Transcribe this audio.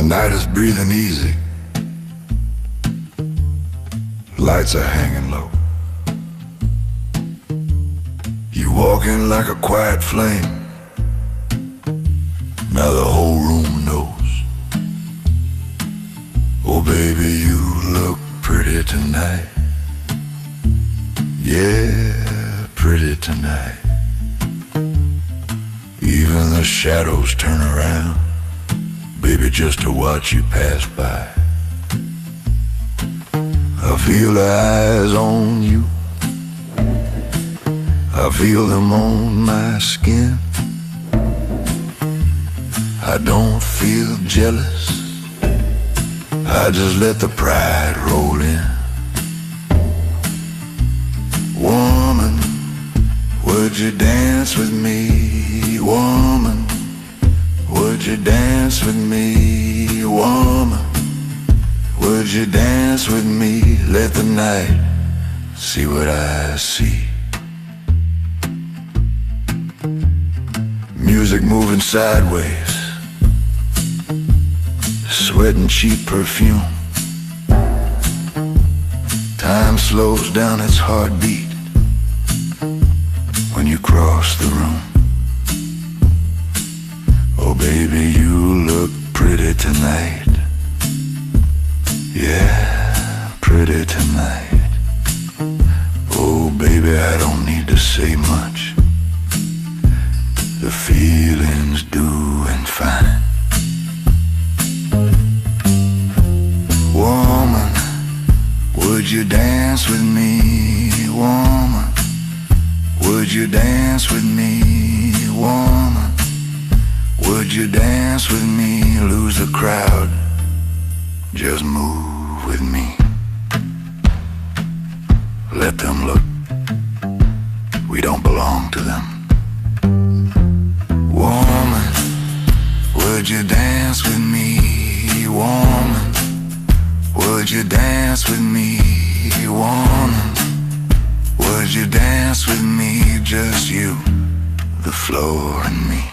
The night is breathing easy. Lights are hanging low. You walk in like a quiet flame. Now the whole room knows. Oh baby, you look pretty tonight. Yeah, pretty tonight. Even the shadows turn around, baby, just to watch you pass by. I feel the eyes on you, I feel them on my skin. I don't feel jealous, I just let the pride roll in. Woman, would you dance with me? Woman, would you dance with me? Woman, would you dance with me? Let the night see what I see. Music moving sideways, sweat and cheap perfume. Time slows down its heartbeat when you cross the room. Oh baby, you look pretty tonight. Yeah, pretty tonight. Oh baby, I don't need to say much. The feeling's doing fine. Woman, would you dance with me? Woman, would you dance with me? Woman, would you dance with me? Lose the crowd, just move with me. Let them look, we don't belong to them. Woman, would you dance with me? Woman, would you dance with me? Woman, would you dance with me? Just you, the floor and me.